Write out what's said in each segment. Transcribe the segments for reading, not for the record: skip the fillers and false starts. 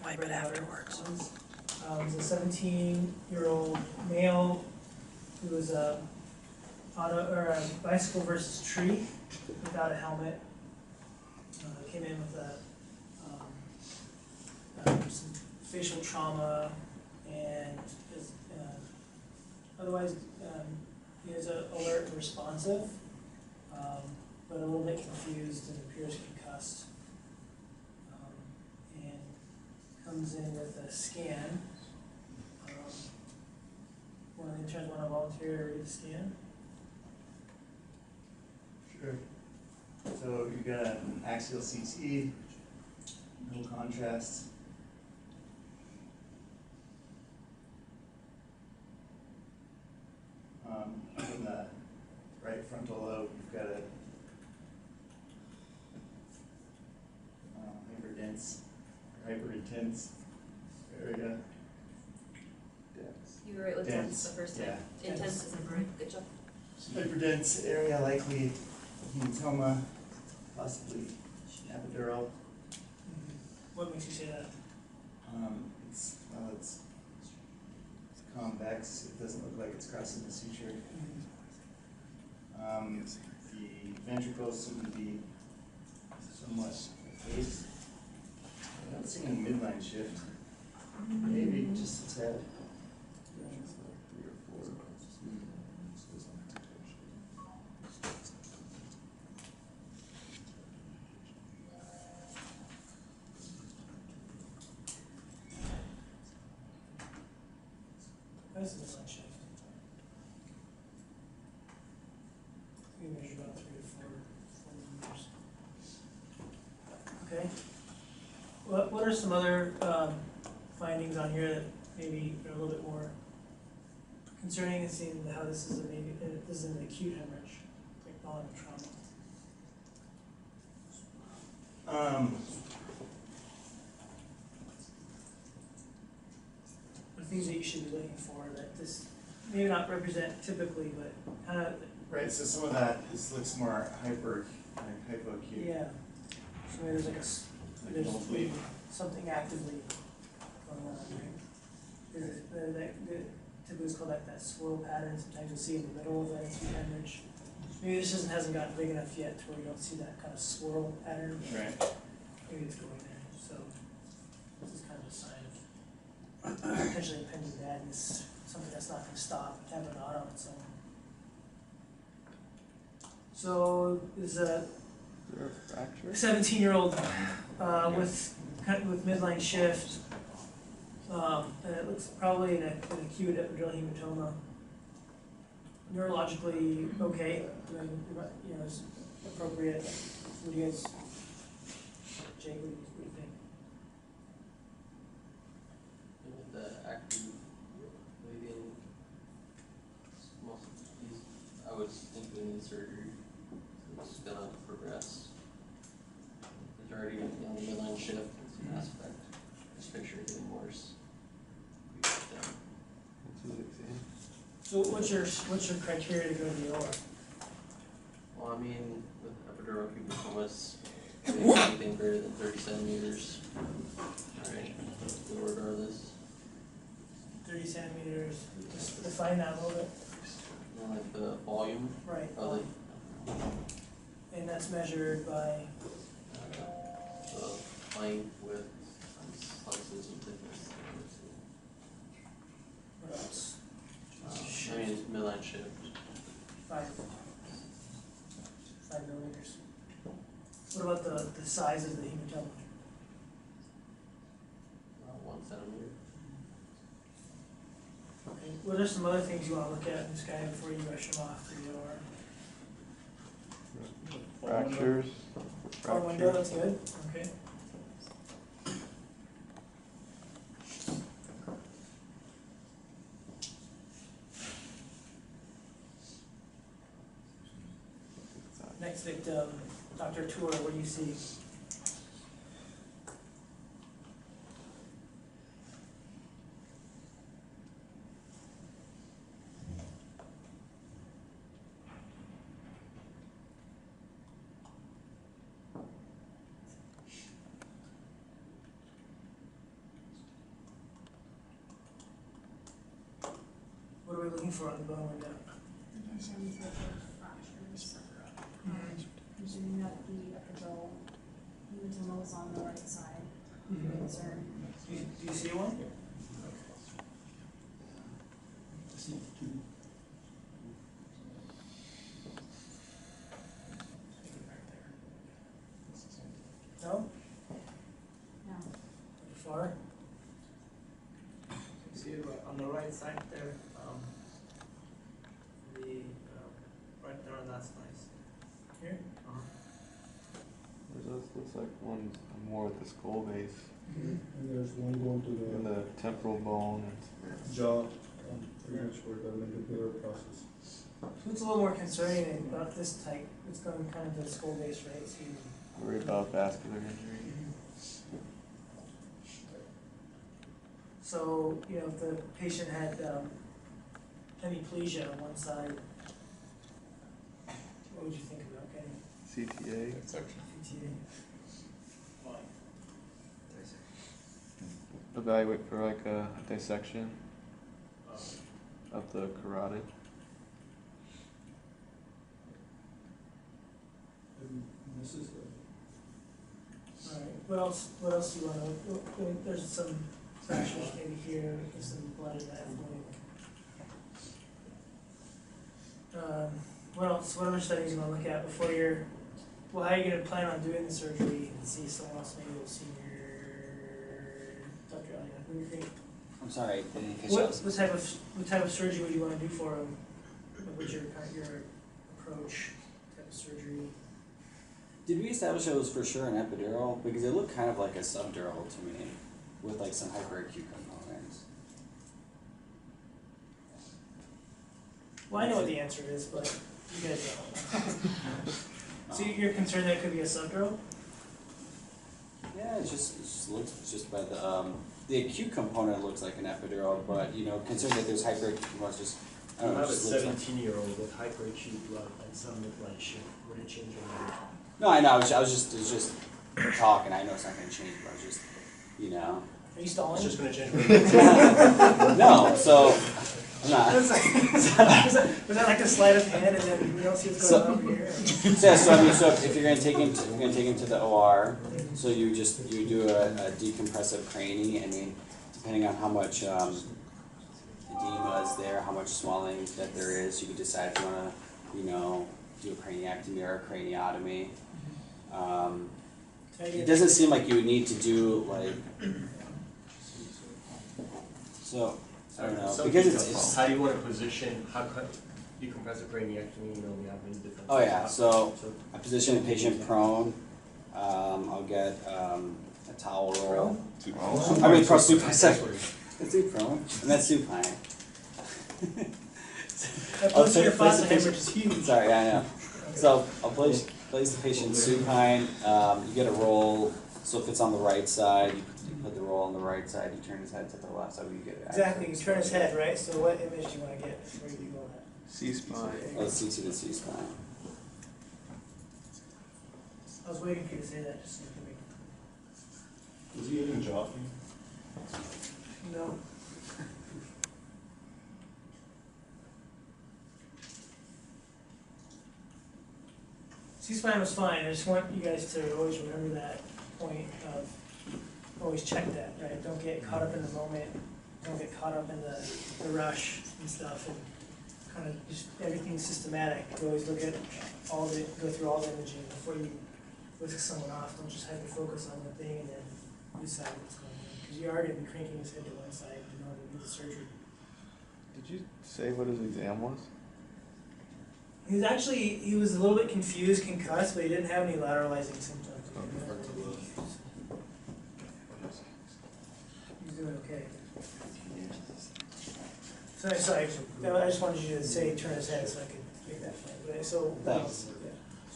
might read how it works. He's a 17-year-old male who was a bicycle versus tree without a helmet. Came in with some facial trauma and is otherwise he is alert and responsive, but a little bit confused and appears concussed. And comes in with a scan. One of the interns want to volunteer to read the scan? Sure. So you got an axial CT, no contrast. In the right frontal lobe, you've got a hyperintense area. You were right with dense the first time. Yeah. Intense isn't right. Good job. Hyperdense area, likely hematoma, possibly epidural. What makes you say that? It's convex. It doesn't look like it's crossing the suture. The ventricles seem to be somewhat effaced. I'm not seeing a midline shift. Maybe just a tad. That's a midline shift. We measure about 3 to 4 meters. Okay. What are some other findings on here that maybe are a little bit more concerning, and seeing how this is an acute hemorrhage, like volume trauma? The things that you should be looking for that this maybe not represent typically, but kind of. Right. So some of that looks more hypoacute. Yeah. So maybe there's there's something actively going on, right? Typically it's called that swirl pattern. Sometimes you'll see in the middle of an acute hemorrhage. Maybe this hasn't gotten big enough yet to where you don't see that kind of swirl pattern. Right. Maybe it's going there. So this is kind of a sign of potentially impending badness, something that's not going to stop, happen on its own. So is a 17-year-old with midline shift, and it looks probably an acute epidural hematoma. Neurologically okay, is appropriate. What do you guys, Jake? What do you think? The active bleeding, I would think we need surgery. It's gonna progress. It's already on the midline shift. It's an aspect. This picture getting worse. So what's your criteria to go to the OR? Well, I mean, with epidural cubicomas, anything greater than 30 centimeters. Alright, regardless. 30 centimeters. Just define that a little bit. And like the volume. Right. Of And that's measured by the length, width, slices, and thickness. what else? I mean, it's midline shift. 5 millimeters. What about the size of the hematoma? 1 centimeter. Okay. What are some other things you want to look at in this guy before you rush him off to the OR? Fractures. Far window, that's good. Okay. Next victim, Dr. Tour, what do you see? looking for on the bone window? In terms of fractures, Mhm. presuming that the epidural hematoma was on the right side, concern. Do you see one? No? No. Far? You see it on the right side there, right there, that's nice. Here? This looks like one more at the skull base, And there's one going to in the the temporal bone. jaw, pretty much where the mandibular process. So what's a little more concerning about this type? It's going kind of the skull base, right? So you, Worry about vascular injury. so, you know, if the patient had hemiplegia on one side, what would you think about getting CTA. PTA? Evaluate for like a dissection of the carotid. And this is Alright, what else do you wanna, there's some fractures maybe here, there's some blood in that point. What other studies you wanna look at before you're, well, how are you gonna plan on doing the surgery and see someone else, maybe a senior, Dr. Elliott, what do you think? I'm sorry, I didn't catch What that. what type of surgery would you wanna do for him? What would your approach, type of surgery? Did we establish it was for sure an epidural? Because it looked kind of like a subdural to me, with like some hyperacute components. Well, I know what the answer is, but you guys don't. So you're concerned that it could be a subdural? Yeah, it just looks just by the acute component looks like an epidural, but you know, considering that there's hyperacute components, just I You don't know, have it a just looks like. 17-year-old with hyperacute blood and some midline shift. Would it change your mind? No, I know. I was just talking. I know it's not going to change, but I was just, you know. Are you stalling? It's just going to change my mind. No, so I'm not. Was that like a sleight of hand and then we don't see what's going on over here? Yeah, so I mean, so if you're gonna take him to the OR, so you do a decompressive cranny. I mean, depending on how much edema is there, how much swelling that there is, you can decide if you wanna, you know, do a craniectomy or a craniotomy. It doesn't seem like you would need to do like. So I don't know Some because details. it's How do you want to position, how could you compress a craniectomy, you know, we have many different. Oh yeah, so I position a patient prone. I'll get a towel roll. I mean, supine. Let's do prone, and that's supine. That posterior fossa hemorrhage is huge. Sorry, I know. So I'll place the patient supine. You get a roll. So if it's on the right side, you put the roll on the right side. You turn his head to the left side. You get it. Exactly, you turn his head, right? So what image do you want to get before you go on that? C-spine. Let's see to the C spine. I was waiting for you to say that, just so you can make. Is he eating jockey? No. C-spine was fine, I just want you guys to always remember that point of, always check that, right? Don't get caught up in the moment, don't get caught up in the rush and stuff, and kind of just, everything's systematic. You always look at all the, go through all the imaging before you whisk someone off. Don't just hyper focus on one thing and then decide what's going on. Because you are going to be cranking his head to one side in order to do the surgery. Did you say what his exam was? He was a little bit confused, concussed, but he didn't have any lateralizing symptoms. He's doing okay. Sorry, I just wanted you to say turn his head so I could make that fine. But so, Thanks.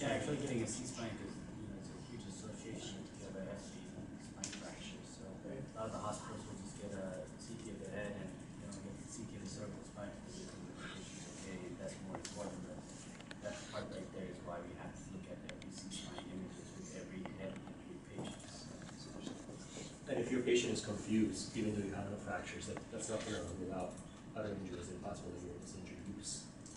Yeah, actually getting a C-spine because, you know, it's a huge association with the other SCs and spine fractures. So right. a lot of the hospitals will just get a CT of the head and, you know, get the CT of the cervical spine because they think the patient's okay. That's more important. But that part right there is why we have to look at every C-spine images with every head injury patient. And if your patient is confused, even though you have no fractures, that's not going to rule out other injury is impossible to hear this injury.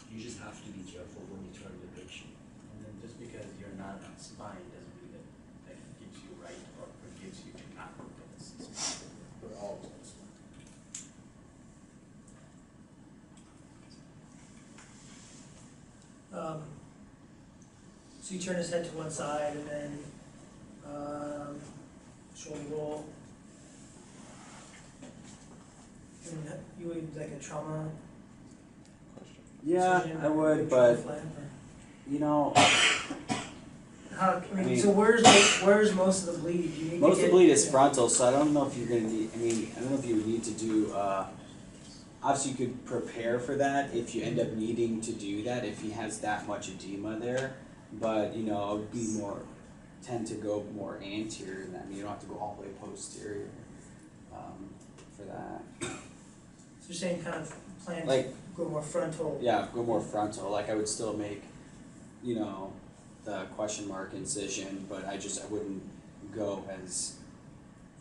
You just have to be careful when you turn the patient. And then just because you're not on spine doesn't mean that it gives you right or forgives you to not look at the spine. We're all close. So you turn his head to one side and then, shoulder roll. And you would like a trauma Yeah, incision I or would, a but trauma flap or- you know, How, I mean, mean- so where's most of the bleed? Do you need to most of the get- bleed is frontal, so I don't know if you're gonna need, I don't know if you would need to do, obviously you could prepare for that if you end up needing to do that, if he has that much edema there. But, you know, it would be more, tend to go more anterior than that, I mean, you don't have to go all the way posterior, for that. So you're saying kind of plan to Like- go more frontal? Yeah, go more frontal, like I would still make, you know, the question mark incision, but I wouldn't go as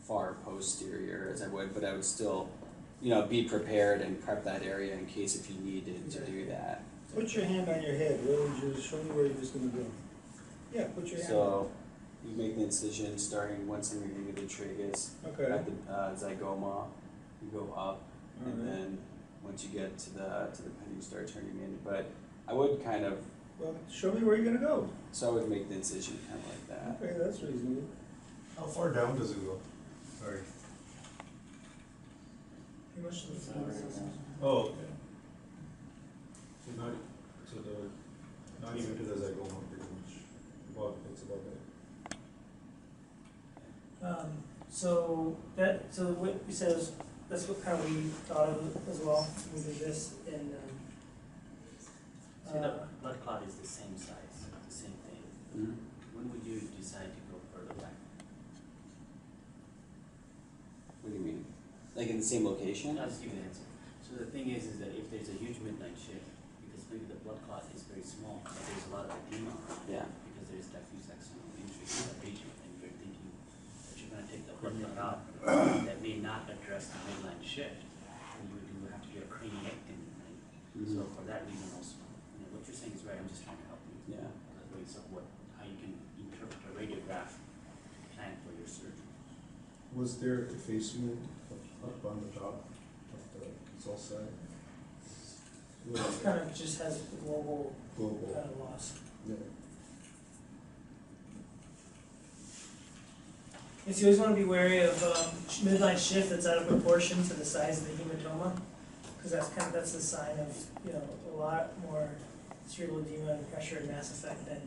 far posterior as I would, but I would still, you know, be prepared and prep that area in case if you needed to do that. Put your hand on your head, where would you, show me where you're just gonna go. Yeah, put your hand on. So, you make the incision starting once I'm getting the tragus, Okay. at the zygoma, you go up, and Alright. then once you get to the pen, you start turning in, but I would kind of, Well, show me where you're gonna go. so I would make the incision kind of like that. Okay, that's reasonable. How far down does it go? Sorry. Pretty much to the front. Oh, okay. So not, not even to the zygoma pretty much. It's about that. So what you said is, that's what kind of we thought of as well, we did this in, See, the blood clot is the same size, the same thing. Mhm. When would you decide to go further back? What do you mean? Like in the same location? I'll just give you an answer. So the thing is that if there's a huge midnight shift, because maybe the blood clot is very small, but there's a lot of edema around it, Yeah. because there's diffuse axonal injury to the patient, and you're thinking that you're gonna take the blood clot out, that may not address the midline shift, and you do have to do a craniectomy, right? So for that reason also, you know, what you're saying is right, I'm just trying to help you. Yeah. Ways of how you can interpret a radiograph plan for your surgery. Was there effacement up on the top of the south side? it kind of just has the global Global, kind of loss. yeah. And so you always want to be wary of midline shift that's out of proportion to the size of the hematoma, because that's the sign of, you know, a lot more cerebral edema and pressure and mass effect than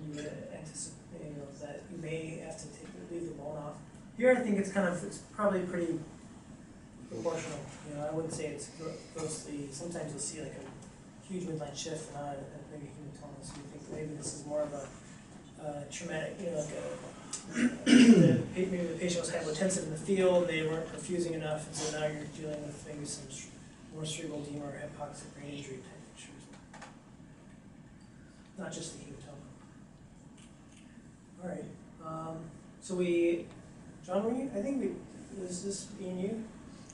you would anticipate, you know, that you may have to leave the bone off. Here I think it's probably pretty proportional, you know, I wouldn't say it's grossly, sometimes you'll see like a huge midline shift and not a big hematoma, so you think maybe this is more of a traumatic, you know, like maybe the patient was hypotensive in the field, they weren't perfusing enough, and so now you're dealing with maybe some more cerebral edema or hypoxic brain injury type issues. Not just the hematoma. All right, so John, I think was this being you?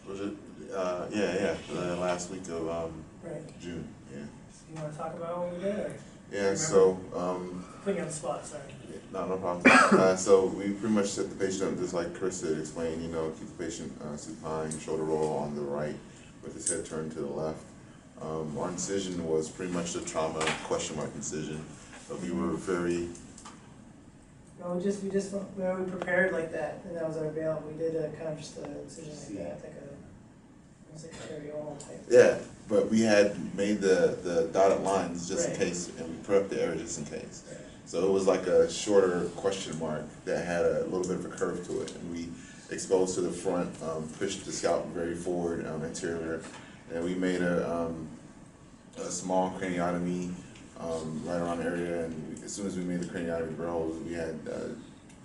Was it? Yeah. Last week of Right. June. Yeah. You want to talk about what we did, or? Yeah. Remember? So. Putting you on the spot, sorry. No problem. So we pretty much set the patient up just like Chris had explained. You know, keep the patient supine, shoulder roll on the right, with his head turned to the left. Our incision was pretty much the trauma question mark incision, but we were very. No, we prepared like that, and that was our bail. We did a kind of just an incision like that, like a perioral type. Yeah, but we had made the dotted lines just in Right. case, and we put up the area just in case. Right. So it was like a shorter question mark that had a little bit of a curve to it, and we exposed to the front, pushed the scalp very forward, anterior, and we made a small craniotomy right around the area. And as soon as we made the craniotomy burr, we had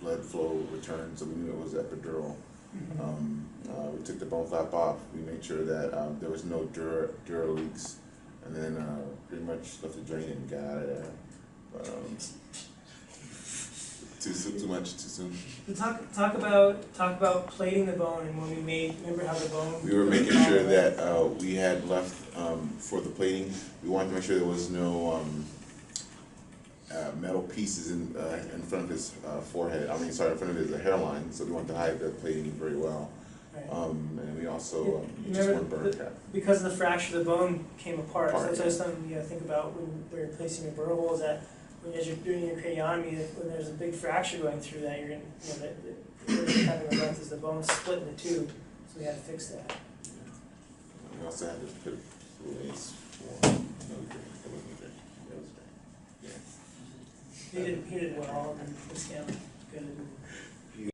blood flow return, so we knew it was epidural. We took the bone flap off. We made sure that there was no dura leaks, and then pretty much left it drain and got out of there. But, too much too soon. Talk about plating the bone, and when we made, remember how the bone. We were making sure that we had left for the plating. We wanted to make sure there was no metal pieces in front of his forehead. I mean, sorry, in front of his hairline. So we wanted to hide the plating very well. Right. And we also just Remember want burn cap. because of the fracture, the bone came apart. So Apart, that's always something you gotta think about when we're replacing your burr hole, is that when as you're doing your craniotomy, that when there's a big fracture going through that, you're gonna, you know, that kind of event is the bone split into two. So we had to fix that. We also had to put lace for another drink. That wasn't a drink. That was a drink. Yeah. He did well, and the scan looked good.